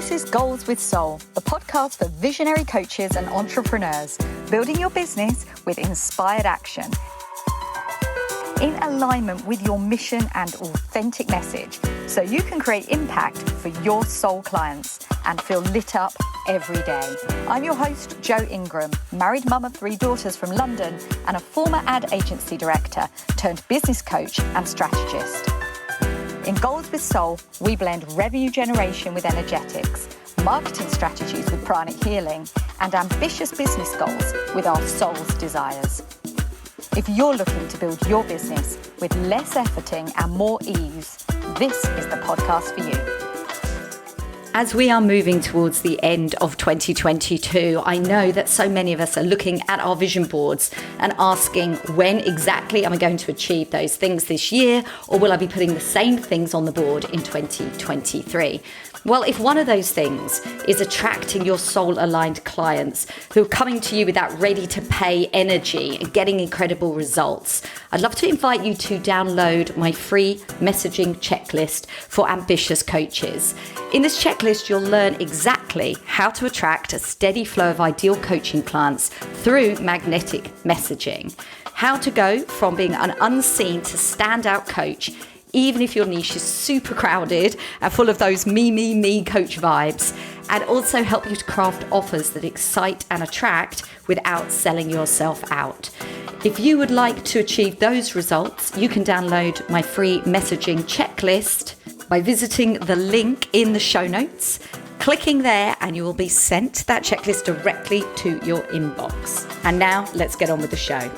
This is Goals with Soul, the podcast for visionary coaches and entrepreneurs, building your business with inspired action. In alignment with your mission and authentic message, so you can create impact for your soul clients and feel lit up every day. I'm your host, Jo Ingram, married mum of 3 daughters from London and a former ad agency director turned business coach and strategist. In Goals with Soul, we blend revenue generation with energetics, marketing strategies with pranic healing, and ambitious business goals with our soul's desires. If you're looking to build your business with less efforting and more ease, this is the podcast for you. As we are moving towards the end of 2022, I know that so many of us are looking at our vision boards and asking, when exactly am I going to achieve those things this year, or will I be putting the same things on the board in 2023? Well, if one of those things is attracting your soul-aligned clients who are coming to you with that ready-to-pay energy and getting incredible results, I'd love to invite you to download my free messaging checklist for ambitious coaches. In this checklist, you'll learn exactly how to attract a steady flow of ideal coaching clients through magnetic messaging, how to go from being an unseen to standout coach, even if your niche is super crowded and full of those me coach vibes, and also help you to craft offers that excite and attract without selling yourself out. If you would like to achieve those results, you can download my free messaging checklist by visiting the link in the show notes, clicking there, and you will be sent that checklist directly to your inbox. And now let's get on with the show.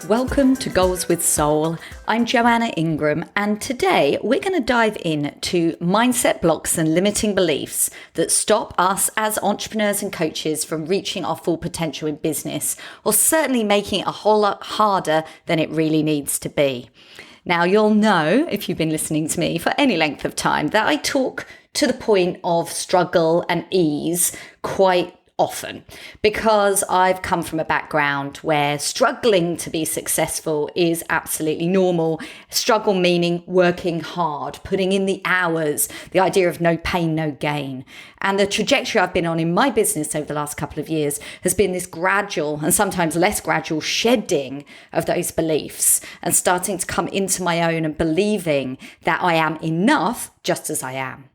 Welcome to Goals with Soul. I'm Joanna Ingram, and today we're going to dive into mindset blocks and limiting beliefs that stop us as entrepreneurs and coaches from reaching our full potential in business, or certainly making it a whole lot harder than it really needs to be. Now, you'll know, if you've been listening to me for any length of time, that I talk to the point of struggle and ease quite often, because I've come from a background where struggling to be successful is absolutely normal. Struggle meaning working hard, putting in the hours, the idea of no pain, no gain. And the trajectory I've been on in my business over the last couple of years has been this gradual and sometimes less gradual shedding of those beliefs and starting to come into my own and believing that I am enough just as I am.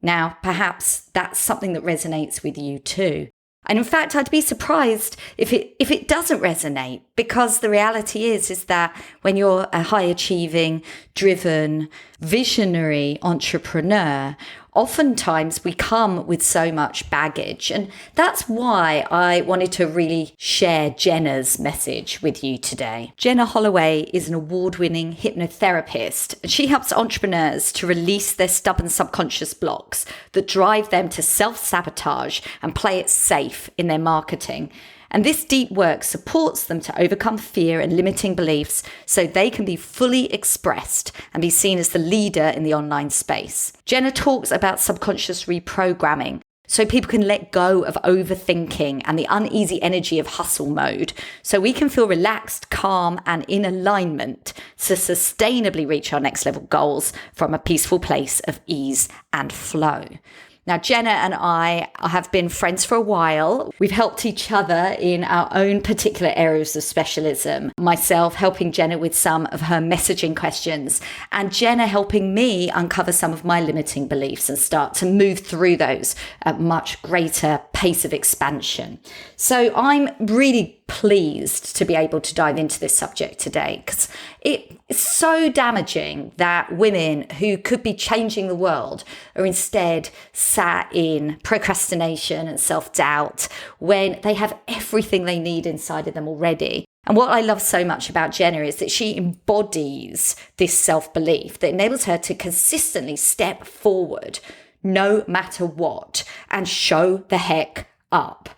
Now, perhaps that's something that resonates with you too. And in fact, I'd be surprised if it doesn't resonate, because the reality is that when you're a high achieving, driven, visionary entrepreneur, oftentimes we come with so much baggage. And that's why I wanted to really share Jenna's message with you today. Jenna Holloway is an award-winning hypnotherapist, and she helps entrepreneurs to release their stubborn subconscious blocks that drive them to self-sabotage and play it safe in their marketing. And this deep work supports them to overcome fear and limiting beliefs so they can be fully expressed and be seen as the leader in the online space. Jenna talks about subconscious reprogramming so people can let go of overthinking and the uneasy energy of hustle mode, so we can feel relaxed, calm, and in alignment to sustainably reach our next level goals from a peaceful place of ease and flow. Now, Jenna and I have been friends for a while. We've helped each other in our own particular areas of specialism. Myself helping Jenna with some of her messaging questions, and Jenna helping me uncover some of my limiting beliefs and start to move through those at much greater pace of expansion. So I'm really pleased to be able to dive into this subject today, because it's so damaging that women who could be changing the world are instead sat in procrastination and self-doubt when they have everything they need inside of them already. And what I love so much about Jenna is that she embodies this self-belief that enables her to consistently step forward no matter what and show the heck up.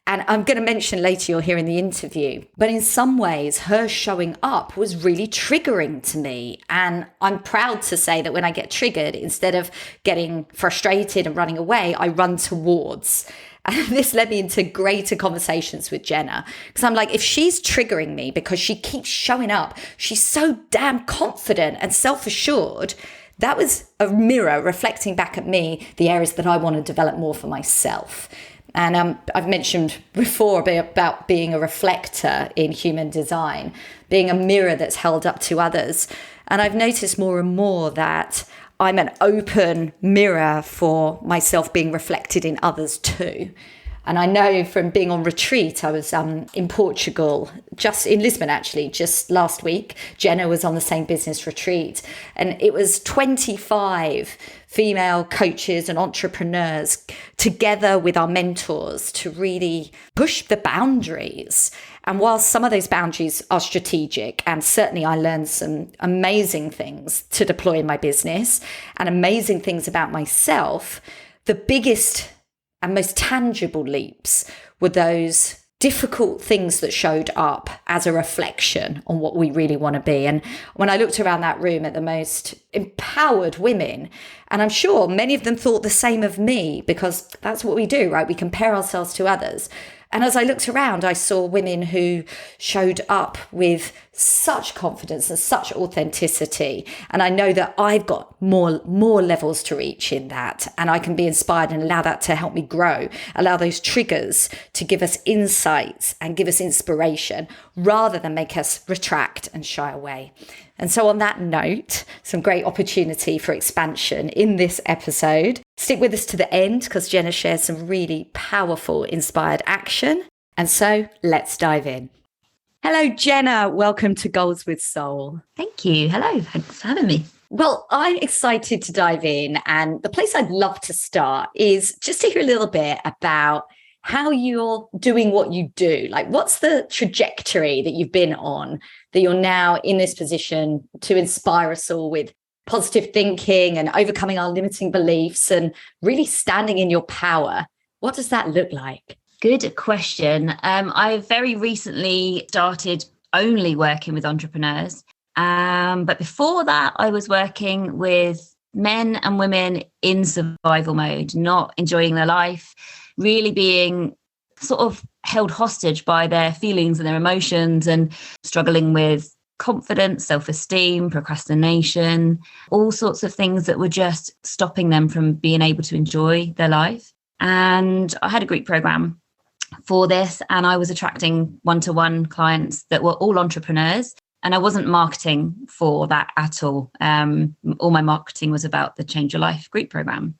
And I'm going to mention later, you'll hear in the interview, but in some ways her showing up was really triggering to me. And I'm proud to say that when I get triggered, instead of getting frustrated and running away, I run towards. And this led me into greater conversations with Jenna, because I'm like, if she's triggering me because she keeps showing up, she's so damn confident and self-assured, that was a mirror reflecting back at me the areas that I want to develop more for myself. And I've mentioned before about being a reflector in human design, being a mirror that's held up to others. And I've noticed more and more that I'm an open mirror for myself being reflected in others too. And I know from being on retreat, I was in Portugal, just in Lisbon, actually, just last week. Jenna was on the same business retreat. And it was 25 female coaches and entrepreneurs together with our mentors to really push the boundaries. And while some of those boundaries are strategic, and certainly I learned some amazing things to deploy in my business and amazing things about myself, the biggest and most tangible leaps were those difficult things that showed up as a reflection on what we really want to be. And when I looked around that room at the most empowered women, and I'm sure many of them thought the same of me, because that's what we do, right? We compare ourselves to others. And as I looked around, I saw women who showed up with such confidence and such authenticity. And I know that I've got more levels to reach in that. And I can be inspired and allow that to help me grow, allow those triggers to give us insights and give us inspiration rather than make us retract and shy away. And so on that note, some great opportunity for expansion in this episode. Stick with us to the end because Jenna shares some really powerful inspired action. And so let's dive in. Hello, Jenna. Welcome to Goals with Soul. Thank you. Hello. Thanks for having me. Well, I'm excited to dive in. And the place I'd love to start is just to hear a little bit about how you're doing what you do. Like, what's the trajectory that you've been on that you're now in this position to inspire us all with positive thinking and overcoming our limiting beliefs and really standing in your power? What does that look like? Good question. I very recently started only working with entrepreneurs. But before that, I was working with men and women in survival mode, not enjoying their life, really being sort of held hostage by their feelings and their emotions and struggling with confidence, self-esteem, procrastination, all sorts of things that were just stopping them from being able to enjoy their life. And I had a group program for this, and I was attracting one-to-one clients that were all entrepreneurs. And I wasn't marketing for that at all. All my marketing was about the Change Your Life group program.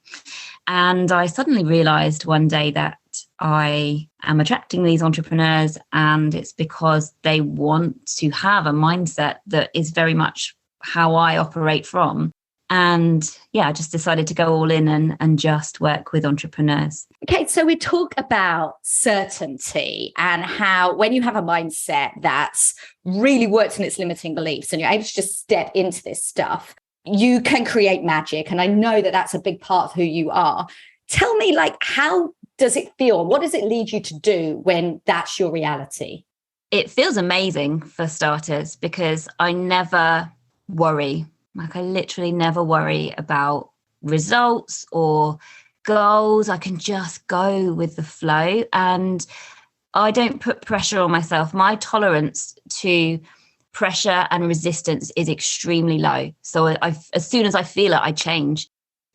And I suddenly realized one day that I am attracting these entrepreneurs, and it's because they want to have a mindset that is very much how I operate from. And yeah, I just decided to go all in and just work with entrepreneurs. Okay, so we talk about certainty and how when you have a mindset that's really worked in its limiting beliefs and you're able to just step into this stuff, you can create magic. And I know that that's a big part of who you are. Tell me, like, how does it feel? What does it lead you to do when that's your reality? It feels amazing for starters because I never worry. Like, I literally never worry about results or goals. I can just go with the flow and I don't put pressure on myself. My tolerance to pressure and resistance is extremely low. So as soon as I feel it, I change.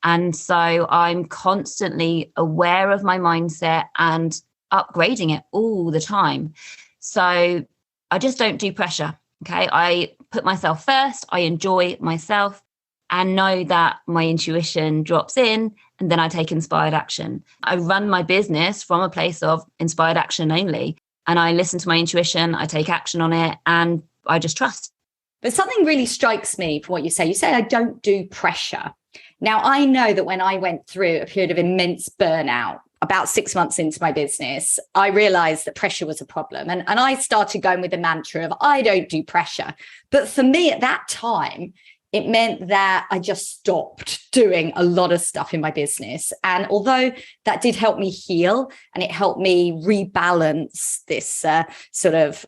And so I'm constantly aware of my mindset and upgrading it all the time. So I just don't do pressure. Okay. I put myself first. I enjoy myself and know that my intuition drops in, and then I take inspired action. I run my business from a place of inspired action only. And I listen to my intuition. I take action on it and I just trust. But something really strikes me from what you say. You say, I don't do pressure. Now, I know that when I went through a period of immense burnout, about 6 months into my business, I realized that pressure was a problem. And I started going with the mantra of, I don't do pressure. But for me at that time, it meant that I just stopped doing a lot of stuff in my business. And although that did help me heal and it helped me rebalance this sort of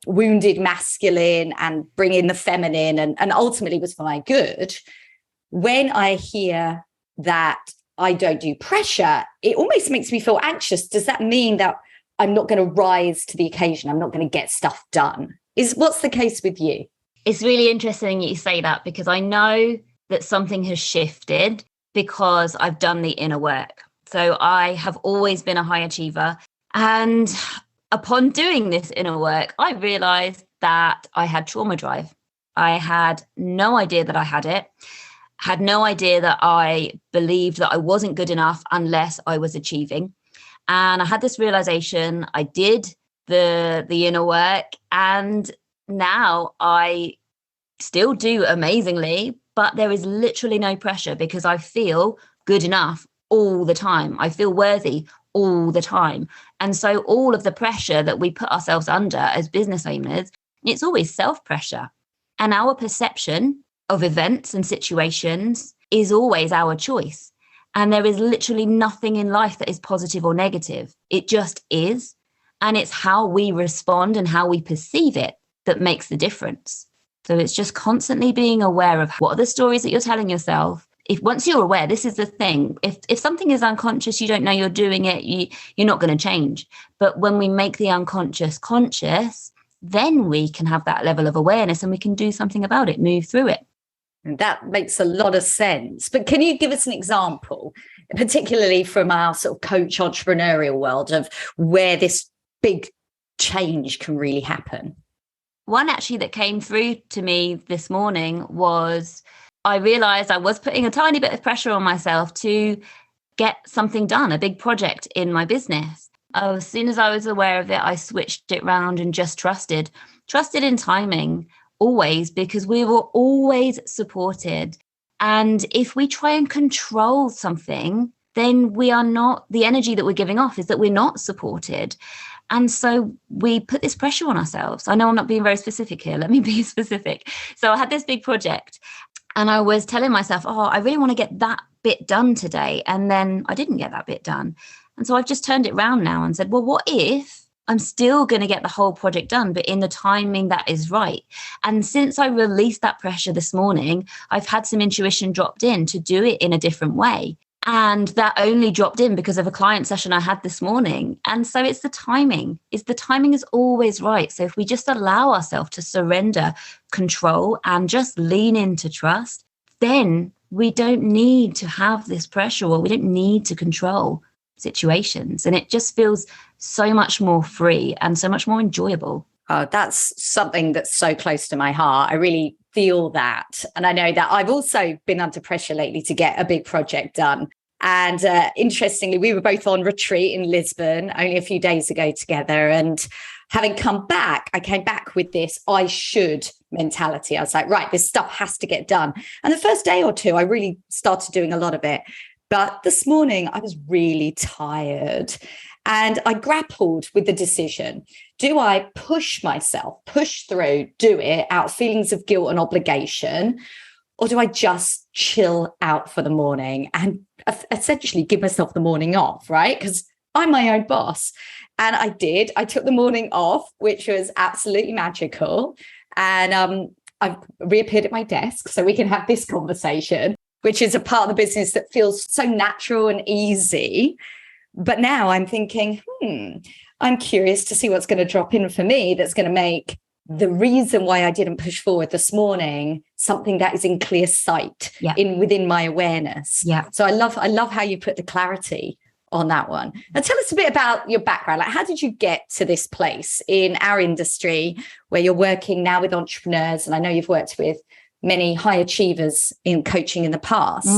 wounded masculine and bring in the feminine and ultimately was for my good, when I hear that I don't do pressure, it almost makes me feel anxious. Does that mean that I'm not going to rise to the occasion? I'm not going to get stuff done? What's the case with you? It's really interesting you say that because I know that something has shifted because I've done the inner work. So I have always been a high achiever. And upon doing this inner work, I realized that I had trauma drive. I had no idea that I had no idea that I believed that I wasn't good enough unless I was achieving. And I had this realization. I did the inner work, and now I still do amazingly, but there is literally no pressure because I feel good enough all the time. I feel worthy all the time. And so all of the pressure that we put ourselves under as business owners, it's always self-pressure. And our perception of events and situations is always our choice. And there is literally nothing in life that is positive or negative. It just is. And it's how we respond and how we perceive it that makes the difference. So it's just constantly being aware of what are the stories that you're telling yourself. If once you're aware, this is the thing. If something is unconscious, you don't know you're doing it, you're not going to change. But when we make the unconscious conscious, then we can have that level of awareness and we can do something about it, move through it. And that makes a lot of sense. But can you give us an example, particularly from our sort of coach entrepreneurial world, of where this big change can really happen? One actually that came through to me this morning was I realized I was putting a tiny bit of pressure on myself to get something done, a big project in my business. As soon as I was aware of it, I switched it round and just trusted in timing always, because we were always supported. And if we try and control something, then we are not, the energy that we're giving off is that we're not supported. And so we put this pressure on ourselves. I know I'm not being very specific here. Let me be specific. So I had this big project and I was telling myself, I really want to get that bit done today. And then I didn't get that bit done. And so I've just turned it around now and said, well, what if I'm still going to get the whole project done, but in the timing that is right? And since I released that pressure this morning, I've had some intuition dropped in to do it in a different way. And that only dropped in because of a client session I had this morning. And so it's the timing. The timing is always right. So if we just allow ourselves to surrender control and just lean into trust, then we don't need to have this pressure, or we don't need to control situations. And it just feels so much more free and so much more enjoyable. Oh, that's something that's so close to my heart. I really feel that. And I know that I've also been under pressure lately to get a big project done. And interestingly, we were both on retreat in Lisbon only a few days ago together. And having come back, I came back with this I should mentality. I was like, right, this stuff has to get done. And the first day or two, I really started doing a lot of it. But this morning, I was really tired. And I grappled with the decision. Do I push myself, push through, do it out of feelings of guilt and obligation? Or do I just chill out for the morning and essentially give myself the morning off, right? Because I'm my own boss. And I did. I took the morning off, which was absolutely magical. And I've reappeared at my desk so we can have this conversation, which is a part of the business that feels so natural and easy. But now I'm thinking, I'm curious to see what's going to drop in for me that's going to make the reason why I didn't push forward this morning something that is in clear sight within my awareness. Yeah. So I love how you put the clarity on that one. Now tell us a bit about your background. Like, how did you get to this place in our industry where you're working now with entrepreneurs? And I know you've worked with many high achievers in coaching in the past.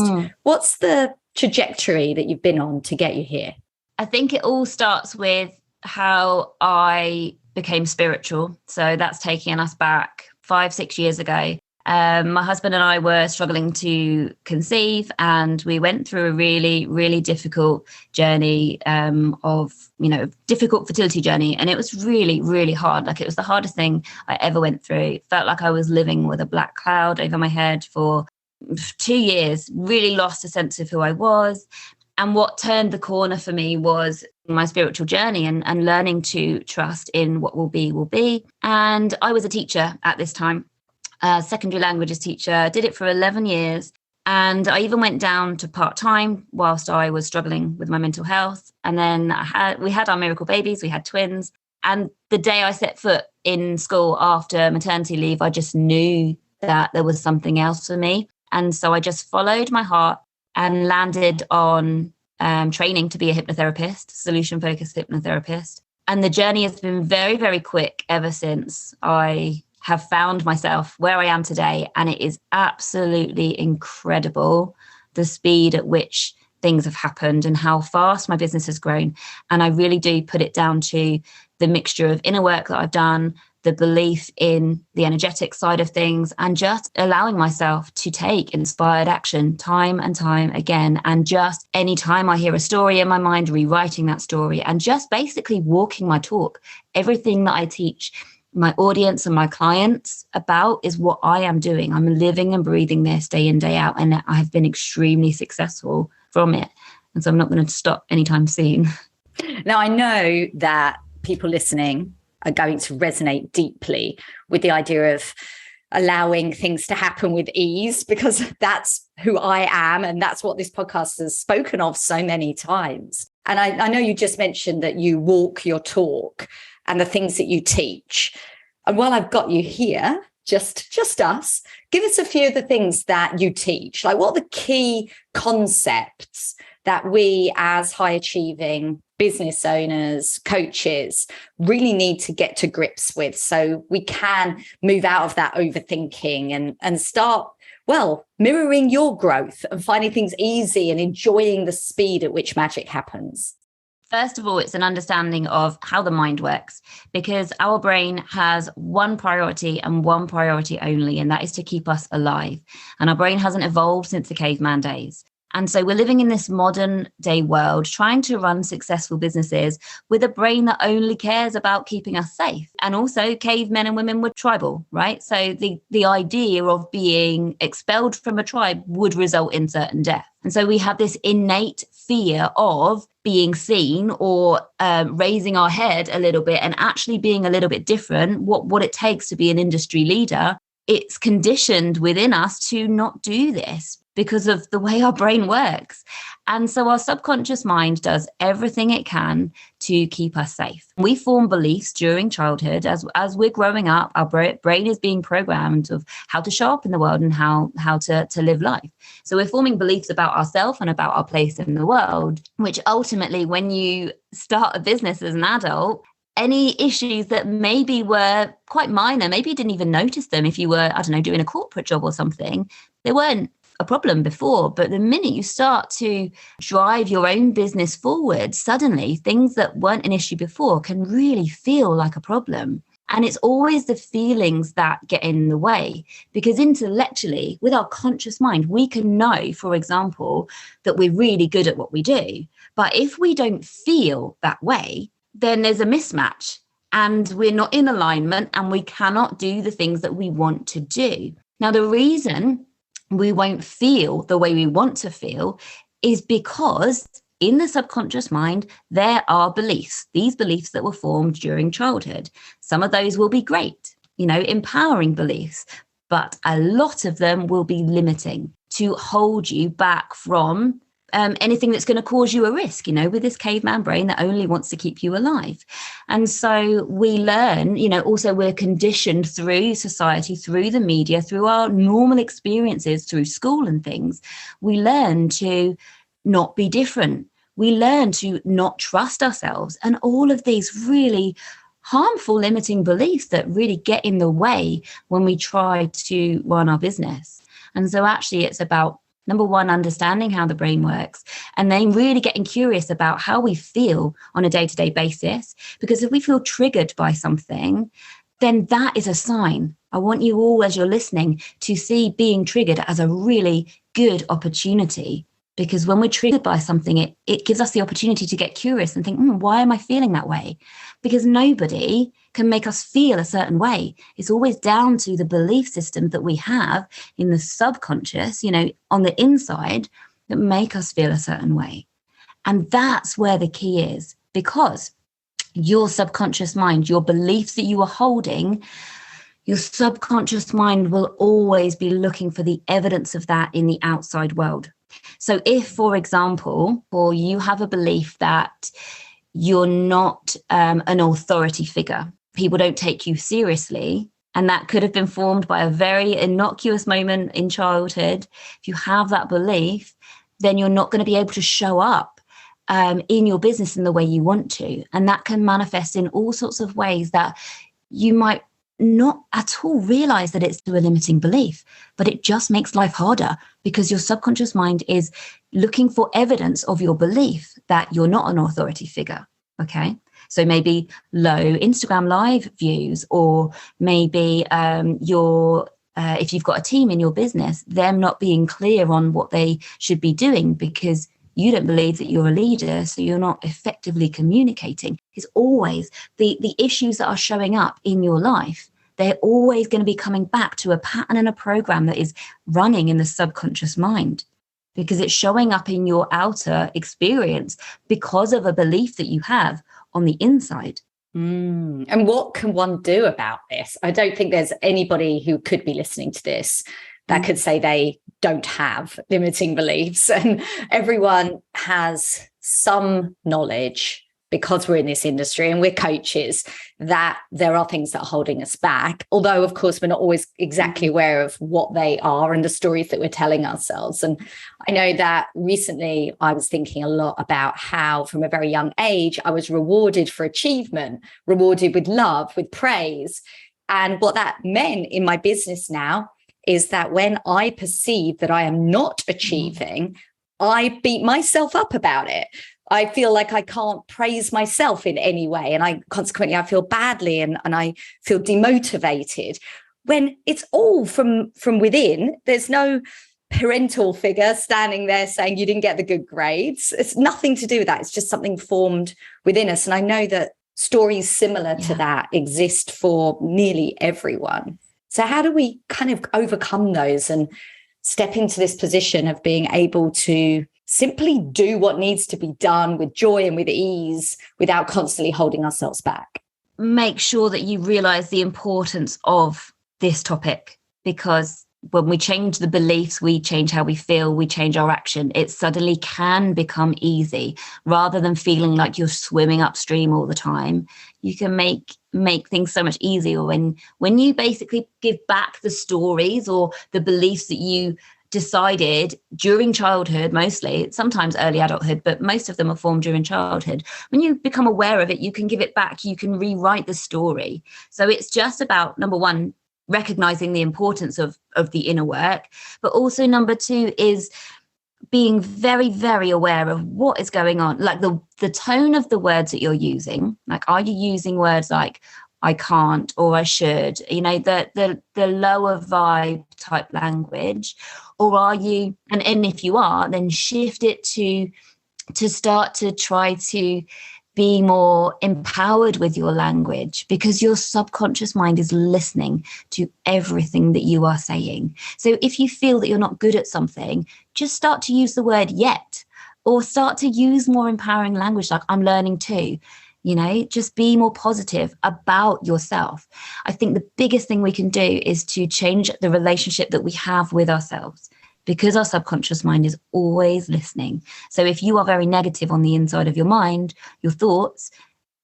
What's the trajectory that you've been on to get you here? I think it all starts with how I became spiritual. So that's taking us back 5-6 years ago. My husband and I were struggling to conceive, and we went through a really, really difficult journey difficult fertility journey. And it was really, really hard. Like, it was the hardest thing I ever went through. It felt like I was living with a black cloud over my head for 2 years, really lost a sense of who I was. And what turned the corner for me was my spiritual journey and learning to trust in what will be, will be. And I was a teacher at this time, a secondary languages teacher, did it for 11 years. And I even went down to part-time whilst I was struggling with my mental health. And then we had our miracle babies, we had twins. And the day I set foot in school after maternity leave, I just knew that there was something else for me. And so I just followed my heart and landed on training to be a hypnotherapist, solution-focused hypnotherapist. And the journey has been very, very quick ever since I have found myself where I am today. And it is absolutely incredible, the speed at which things have happened and how fast my business has grown. And I really do put it down to the mixture of inner work that I've done, the belief in the energetic side of things, and just allowing myself to take inspired action time and time again. And just anytime I hear a story in my mind, rewriting that story and just basically walking my talk. Everything that I teach my audience and my clients about is what I am doing. I'm living and breathing this day in, day out, and I have been extremely successful from it. And so I'm not going to stop anytime soon. Now, I know that people listening are going to resonate deeply with the idea of allowing things to happen with ease, because that's who I am. And that's what this podcast has spoken of so many times. And I know you just mentioned that you walk your talk and the things that you teach. And while I've got you here, just us, give us a few of the things that you teach. Like, what are the key concepts that we as high achieving business owners, coaches really need to get to grips with, so we can move out of that overthinking and start, well, mirroring your growth and finding things easy and enjoying the speed at which magic happens? First of all, it's an understanding of how the mind works, because our brain has one priority and one priority only, and that is to keep us alive. And our brain hasn't evolved since the caveman days. And so we're living in this modern day world, trying to run successful businesses with a brain that only cares about keeping us safe. And also cavemen and women were tribal, right? So the idea of being expelled from a tribe would result in certain death. And so we have this innate fear of being seen or raising our head a little bit and actually being a little bit different, what it takes to be an industry leader. It's conditioned within us to not do this because of the way our brain works. And so our subconscious mind does everything it can to keep us safe. We form beliefs during childhood. As we're growing up, our brain is being programmed of how to show up in the world and how to live life. So we're forming beliefs about ourselves and about our place in the world, which ultimately, when you start a business as an adult, any issues that maybe were quite minor, maybe you didn't even notice them if you were, doing a corporate job or something, they weren't a problem before. But the minute you start to drive your own business forward, suddenly things that weren't an issue before can really feel like a problem. And it's always the feelings that get in the way, because intellectually, with our conscious mind, we can know, for example, that we're really good at what we do. But if we don't feel that way, then there's a mismatch and we're not in alignment and we cannot do the things that we want to do. Now, the reason we won't feel the way we want to feel is because in the subconscious mind, there are beliefs, these beliefs that were formed during childhood. Some of those will be great, empowering beliefs, but a lot of them will be limiting to hold you back from anything that's going to cause you a risk, with this caveman brain that only wants to keep you alive. And so we learn, also we're conditioned through society, through the media, through our normal experiences, through school and things. We learn to not be different. We learn to not trust ourselves, and all of these really harmful limiting beliefs that really get in the way when we try to run our business. And so actually it's about, number one, understanding how the brain works, and then really getting curious about how we feel on a day-to-day basis. Because if we feel triggered by something, then that is a sign. I want you all, as you're listening, to see being triggered as a really good opportunity. Because when we're triggered by something, it gives us the opportunity to get curious and think, why am I feeling that way? Because nobody can make us feel a certain way. It's always down to the belief system that we have in the subconscious, on the inside, that make us feel a certain way. And that's where the key is, because your subconscious mind, your beliefs that you are holding, your subconscious mind will always be looking for the evidence of that in the outside world. So if, for example, or you have a belief that you're not an authority figure, people don't take you seriously, And that could have been formed by a very innocuous moment in childhood. If you have that belief, then you're not going to be able to show up in your business in the way you want to. And that can manifest in all sorts of ways that you might not at all realize that it's a limiting belief, but it just makes life harder because your subconscious mind is looking for evidence of your belief that you're not an authority figure. Okay. So maybe low Instagram live views, or maybe if you've got a team in your business, them not being clear on what they should be doing because you don't believe that you're a leader, so you're not effectively communicating. It's always the issues that are showing up in your life. They're always going to be coming back to a pattern and a program that is running in the subconscious mind, because it's showing up in your outer experience because of a belief that you have on the inside. And what can one do about this? I don't think there's anybody who could be listening to this that could say they don't have limiting beliefs. And everyone has some knowledge, because we're in this industry and we're coaches, that there are things that are holding us back. Although, of course, we're not always exactly aware of what they are and the stories that we're telling ourselves. And I know that recently I was thinking a lot about how from a very young age, I was rewarded for achievement, rewarded with love, with praise. And what that meant in my business now is that when I perceive that I am not achieving, I beat myself up about it. I feel like I can't praise myself in any way. And I feel badly and I feel demotivated when it's all from within. There's no parental figure standing there saying you didn't get the good grades. It's nothing to do with that. It's just something formed within us. And I know that stories similar to that exist for nearly everyone. So how do we kind of overcome those and step into this position of being able to simply do what needs to be done with joy and with ease without constantly holding ourselves back? Make sure that you realize the importance of this topic, because when we change the beliefs, we change how we feel, we change our action. It suddenly can become easy rather than feeling like you're swimming upstream all the time. You can make things so much easier when you basically give back the stories or the beliefs that you decided during childhood, mostly, sometimes early adulthood, but most of them are formed during childhood. When you become aware of it, you can give it back, you can rewrite the story. So it's just about, number one, recognizing the importance of the inner work, but also number two is being very, very aware of what is going on, like the tone of the words that you're using. Like, are you using words like I can't or I should, the lower vibe type language? Or are you, and if you are, then shift it to start to try to be more empowered with your language, because your subconscious mind is listening to everything that you are saying. So if you feel that you're not good at something, just start to use the word yet, or start to use more empowering language like I'm learning to. Just be more positive about yourself. I think the biggest thing we can do is to change the relationship that we have with ourselves, because our subconscious mind is always listening. So if you are very negative on the inside of your mind, your thoughts,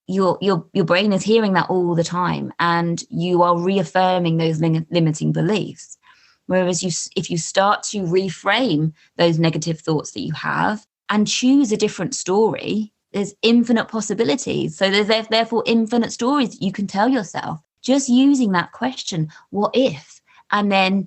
your brain is hearing that all the time, and you are reaffirming those limiting beliefs. Whereas if you start to reframe those negative thoughts that you have and choose a different story, there's infinite possibilities. So there's therefore infinite stories that you can tell yourself. Just using that question, what if? And then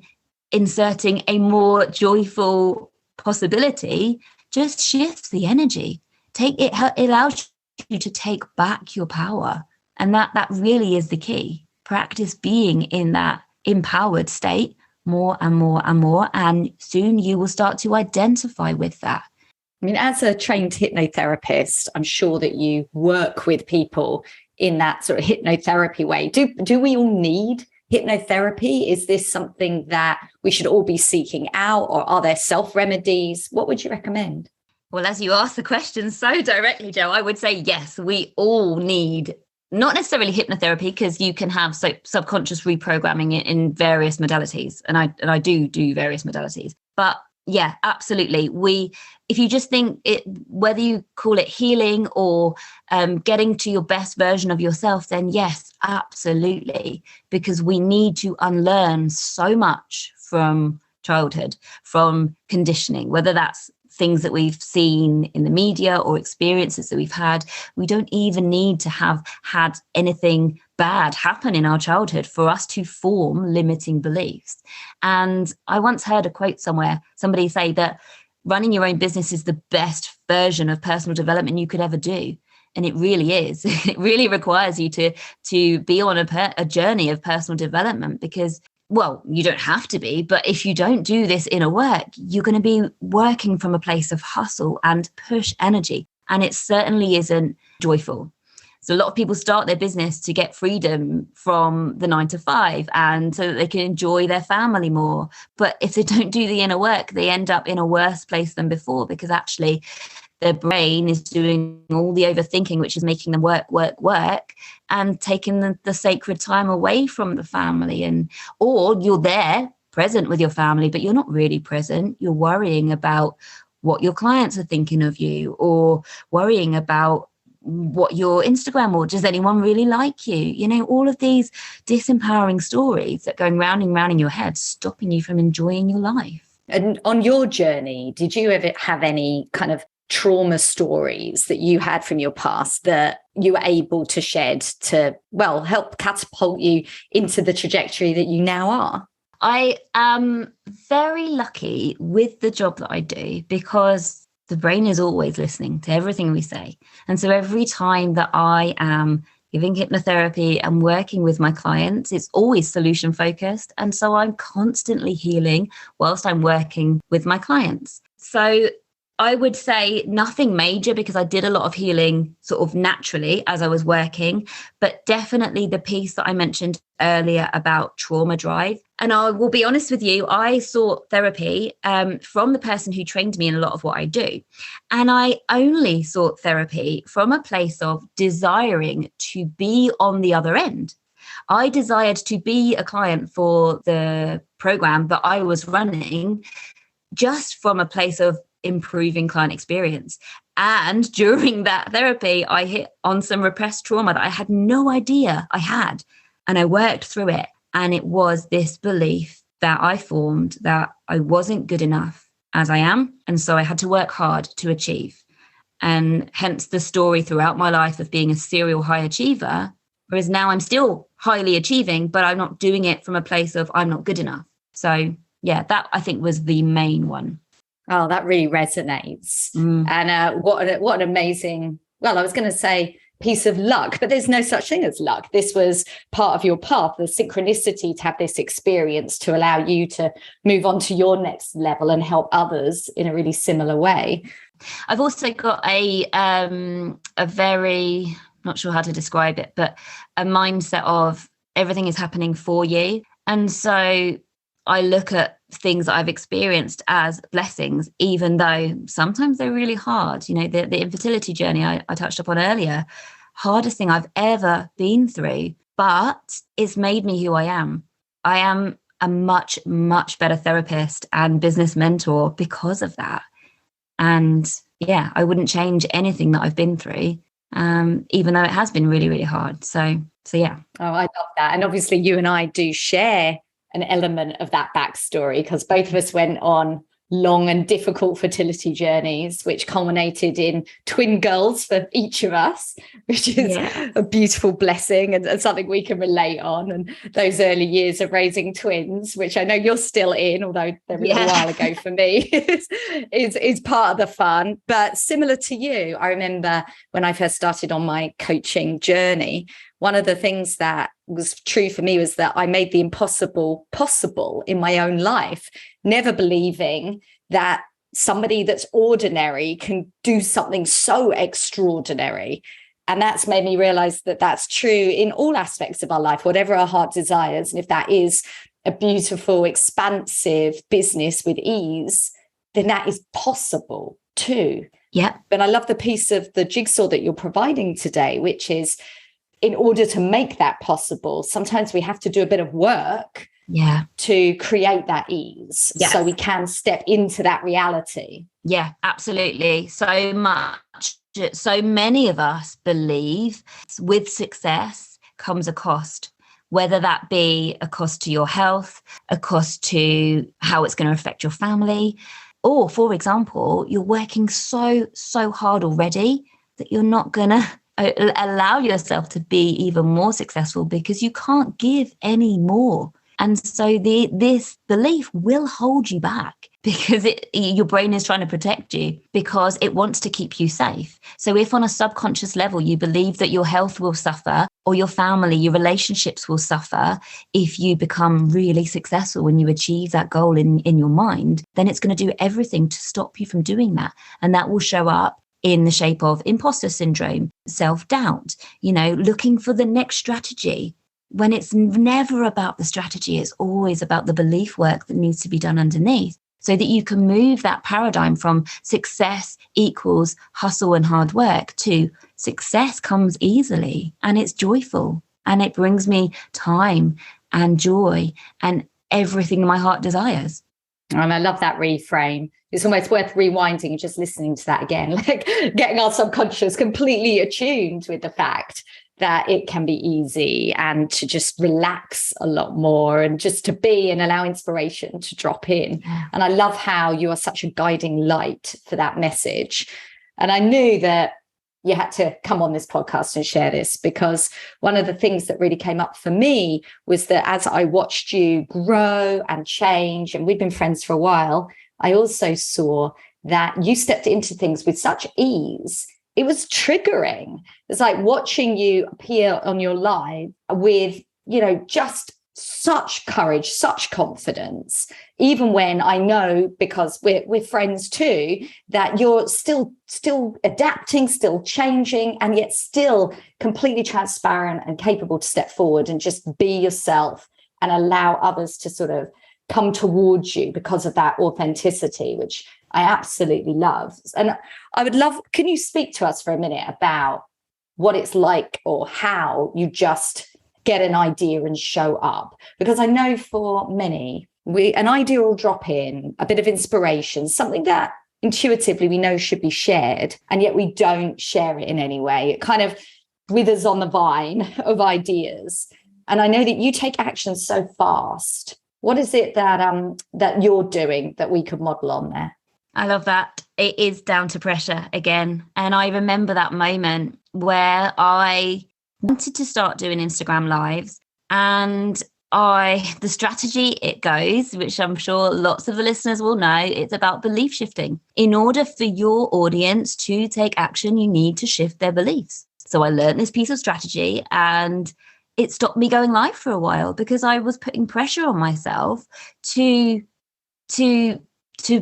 inserting a more joyful possibility just shifts the energy. It allows you to take back your power. And that really is the key. Practice being in that empowered state more and more and more. And soon you will start to identify with that. I mean, as a trained hypnotherapist, I'm sure that you work with people in that sort of hypnotherapy way. Do we all need hypnotherapy? Is this something that we should all be seeking out, or are there self-remedies? What would you recommend? Well, as you asked the question so directly, Jo, I would say yes, we all need, not necessarily hypnotherapy, because you can have subconscious reprogramming in various modalities. And I do various modalities. But yeah, absolutely. If you just think it, whether you call it healing or getting to your best version of yourself, then yes, absolutely, because we need to unlearn so much from childhood, from conditioning, whether that's things that we've seen in the media or experiences that we've had. We don't even need to have had anything bad happen in our childhood for us to form limiting beliefs. And I once heard a quote somewhere, somebody say that running your own business is the best version of personal development you could ever do. And it really is. It really requires you to be on a journey of personal development, because, well, you don't have to be, but if you don't do this inner work, you're going to be working from a place of hustle and push energy. And it certainly isn't joyful. So a lot of people start their business to get freedom from the 9 to 5 and so that they can enjoy their family more. But if they don't do the inner work, they end up in a worse place than before, because actually their brain is doing all the overthinking, which is making them work, and taking the sacred time away from the family. Or you're there present with your family, but you're not really present. You're worrying about what your clients are thinking of you, or worrying about what your Instagram, or does anyone really like you? You know, all of these disempowering stories that going round and round in your head, stopping you from enjoying your life. And on your journey, did you ever have any kind of trauma stories that you had from your past that you were able to shed to, well, help catapult you into the trajectory that you now are? I am very lucky with the job that I do, because the brain is always listening to everything we say. And so every time that I am giving hypnotherapy and working with my clients, it's always solution focused. And so I'm constantly healing whilst I'm working with my clients. So I would say nothing major, because I did a lot of healing sort of naturally as I was working, but definitely the piece that I mentioned earlier about trauma drive. And I will be honest with you, I sought therapy from the person who trained me in a lot of what I do. And I only sought therapy from a place of desiring to be on the other end. I desired to be a client for the program that I was running, just from a place of improving client experience. And during that therapy, I hit on some repressed trauma that I had no idea I had. And I worked through it. And it was this belief that I formed that I wasn't good enough as I am. And so I had to work hard to achieve. And hence the story throughout my life of being a serial high achiever, whereas now I'm still highly achieving, but I'm not doing it from a place of I'm not good enough. So yeah, that I think was the main one. Oh, that really resonates. And what an amazing, well, I was going to say piece of luck, but there's no such thing as luck. This was part of your path, the synchronicity to have this experience to allow you to move on to your next level and help others in a really similar way. I've also got a very, not sure how to describe it, but a mindset of everything is happening for you. And so I look at things that I've experienced as blessings, even though sometimes they're really hard. You know, the infertility journey I touched upon earlier, hardest thing I've ever been through, but it's made me who I am. I am a much, much better therapist and business mentor because of that. And yeah, I wouldn't change anything that I've been through, even though it has been really, really hard. So yeah. Oh, I love that. And obviously you and I do share an element of that backstory, because both of us went on long and difficult fertility journeys, which culminated in twin girls for each of us, which is a beautiful blessing and something we can relate on. And those early years of raising twins, which I know you're still in, although they're a while ago for me, is part of the fun. But similar to you, I remember when I first started on my coaching journey, one of the things that was true for me was that I made the impossible possible in my own life, never believing that somebody that's ordinary can do something so extraordinary. And that's made me realize that that's true in all aspects of our life, whatever our heart desires. And if that is a beautiful, expansive business with ease, then that is possible too. Yeah. But I love the piece of the jigsaw that you're providing today, which is, in order to make that possible, sometimes we have to do a bit of work to create that ease so we can step into that reality. Yeah, absolutely. So many of us believe with success comes a cost, whether that be a cost to your health, a cost to how it's going to affect your family, or, for example, you're working so hard already that you're not going to allow yourself to be even more successful because you can't give any more. And so this belief will hold you back because your brain is trying to protect you because it wants to keep you safe. So if on a subconscious level you believe that your health will suffer or your family, your relationships will suffer if you become really successful when you achieve that goal in your mind, then it's going to do everything to stop you from doing that. And that will show up in the shape of imposter syndrome, self-doubt, looking for the next strategy. When it's never about the strategy, it's always about the belief work that needs to be done underneath so that you can move that paradigm from success equals hustle and hard work to success comes easily and it's joyful and it brings me time and joy and everything my heart desires. And I love that reframe. It's almost worth rewinding and just listening to that again, like getting our subconscious completely attuned with the fact that it can be easy and to just relax a lot more and just to be and allow inspiration to drop in. And I love how you are such a guiding light for that message. And I knew that you had to come on this podcast and share this because one of the things that really came up for me was that as I watched you grow and change, and we've been friends for a while, I also saw that you stepped into things with such ease. It was triggering. It's like watching you appear on your live with, just such courage, such confidence, even when I know, because we're friends too, that you're still adapting, still changing, and yet still completely transparent and capable to step forward and just be yourself and allow others to sort of come towards you because of that authenticity, which I absolutely love. And I would love, can you speak to us for a minute about what it's like or how you just get an idea and show up? Because I know for many, an idea will drop in, a bit of inspiration, something that intuitively we know should be shared, and yet we don't share it in any way. It kind of withers on the vine of ideas. And I know that you take action so fast. What is it that you're doing that we could model on there? I love that. It is down to pressure again. And I remember that moment where I wanted to start doing Instagram lives, and the strategy it goes, which I'm sure lots of the listeners will know, it's about belief shifting. In order for your audience to take action, you need to shift their beliefs. So I learned this piece of strategy and it stopped me going live for a while because I was putting pressure on myself to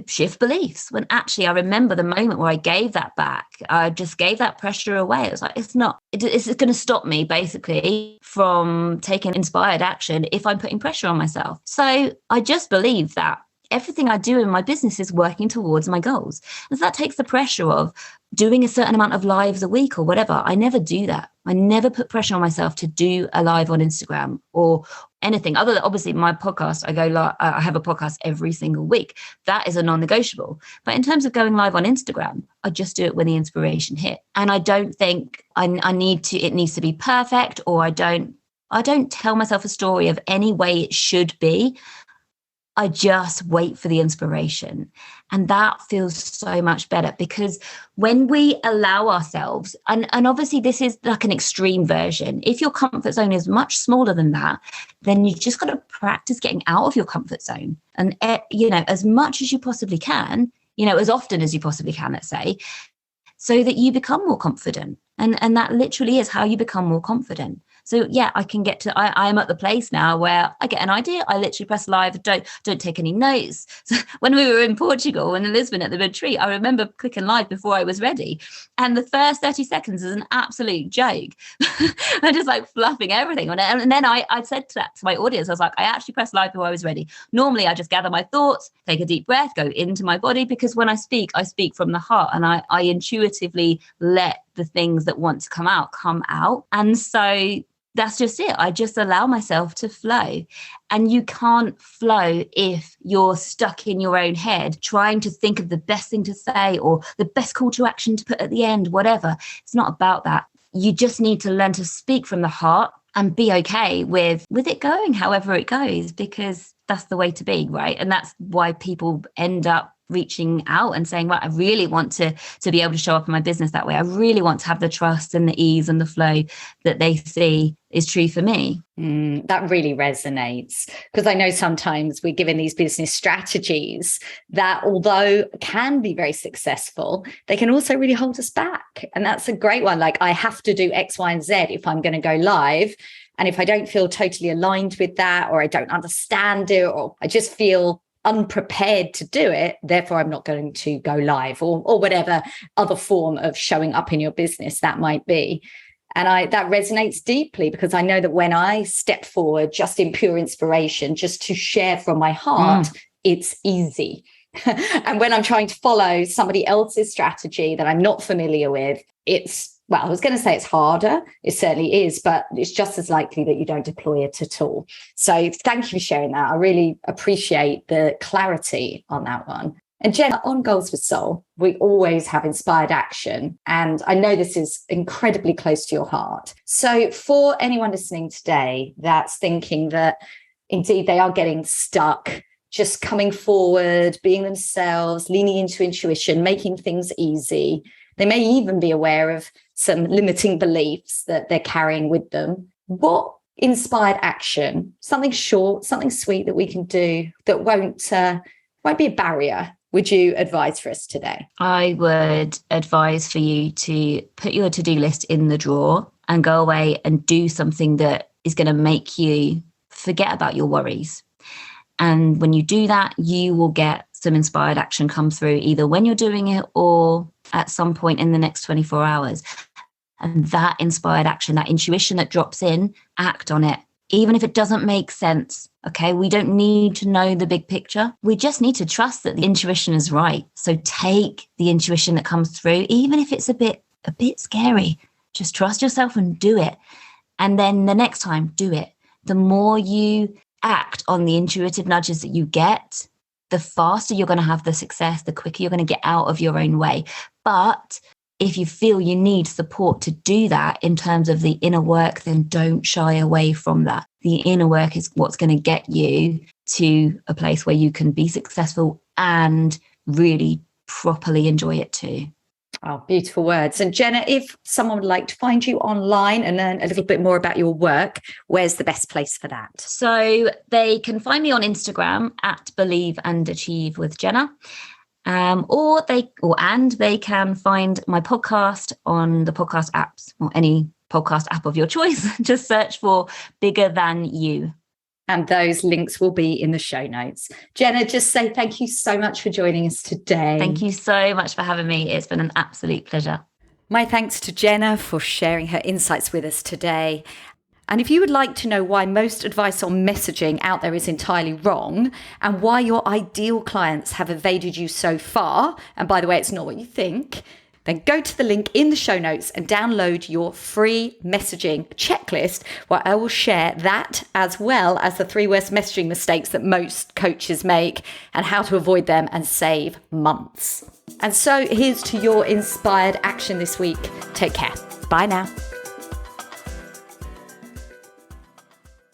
shift beliefs, when actually I remember the moment where I gave that back. I just gave that pressure away. It was like, it's going to stop me basically from taking inspired action if I'm putting pressure on myself. So I just believe that everything I do in my business is working towards my goals. And so that takes the pressure of doing a certain amount of lives a week or whatever. I never do that. I never put pressure on myself to do a live on Instagram or anything other than obviously my podcast. I have a podcast every single week. That is a non-negotiable. But in terms of going live on Instagram, I just do it when the inspiration hit. And I don't think it needs to be perfect, or I don't tell myself a story of any way it should be. I just wait for the inspiration. And that feels so much better, because when we allow ourselves, and obviously this is like an extreme version. If your comfort zone is much smaller than that, then you just got to practice getting out of your comfort zone. And, as much as you possibly can, as often as you possibly can, let's say, so that you become more confident. And that literally is how you become more confident. So yeah, I can get to, I am at the place now where I get an idea. I literally press live, don't take any notes. So when we were in Portugal and in Lisbon at the retreat, I remember clicking live before I was ready. And the first 30 seconds is an absolute joke. I'm just like fluffing everything. And then I said that to my audience, I was like, I actually pressed live before I was ready. Normally I just gather my thoughts, take a deep breath, go into my body, because when I speak from the heart, and I intuitively let the things that want to come out. And so that's just it. I just allow myself to flow. And you can't flow if you're stuck in your own head trying to think of the best thing to say or the best call to action to put at the end, whatever. It's not about that. You just need to learn to speak from the heart and be okay with it going however it goes, because that's the way to be, right? And that's why people end up reaching out and saying, right, I really want to be able to show up in my business that way. I really want to have the trust and the ease and the flow that they see is true for me. That really resonates, because I know sometimes we're given these business strategies that, although can be very successful, they can also really hold us back. And that's a great one. Like, I have to do X, Y, and Z if I'm going to go live. And if I don't feel totally aligned with that, or I don't understand it, or I just feel unprepared to do it, therefore I'm not going to go live, or whatever other form of showing up in your business that might be. And that resonates deeply, because I know that when I step forward just in pure inspiration, just to share from my heart, it's easy. And when I'm trying to follow somebody else's strategy that I'm not familiar with, I was going to say it's harder. It certainly is, but it's just as likely that you don't deploy it at all. So thank you for sharing that. I really appreciate the clarity on that one. And Jenna, on Goals with Soul, we always have inspired action. And I know this is incredibly close to your heart. So for anyone listening today that's thinking that indeed they are getting stuck, just coming forward, being themselves, leaning into intuition, making things easy, they may even be aware of some limiting beliefs that they're carrying with them. What inspired action, something short, something sweet that we can do that won't be a barrier, would you advise for us today? I would advise for you to put your to-do list in the drawer and go away and do something that is going to make you forget about your worries. And when you do that, you will get some inspired action come through, either when you're doing it or at some point in the next 24 hours. And that inspired action, that intuition that drops in, act on it, even if it doesn't make sense. Okay, we don't need to know the big picture. We just need to trust that the intuition is right. So take the intuition that comes through, even if it's a bit scary. Just trust yourself and do it. And then the next time, do it. The more you act on the intuitive nudges that you get, the faster you're going to have the success, the quicker you're going to get out of your own way. But if you feel you need support to do that in terms of the inner work, then don't shy away from that. The inner work is what's going to get you to a place where you can be successful and really properly enjoy it too. Oh, beautiful words. And Jenna, if someone would like to find you online and learn a little bit more about your work, where's the best place for that? So they can find me on Instagram at Believe and Achieve with Jenna. Or they can find my podcast on the podcast apps, or any podcast app of your choice. Just search for Bigger Than You. And those links will be in the show notes. Jenna, just say thank you so much for joining us today. Thank you so much for having me. It's been an absolute pleasure. My thanks to Jenna for sharing her insights with us today. And if you would like to know why most advice on messaging out there is entirely wrong, and why your ideal clients have evaded you so far, and by the way, it's not what you think, then go to the link in the show notes and download your free messaging checklist, where I will share that, as well as the 3 worst messaging mistakes that most coaches make and how to avoid them and save months. And so here's to your inspired action this week. Take care. Bye now.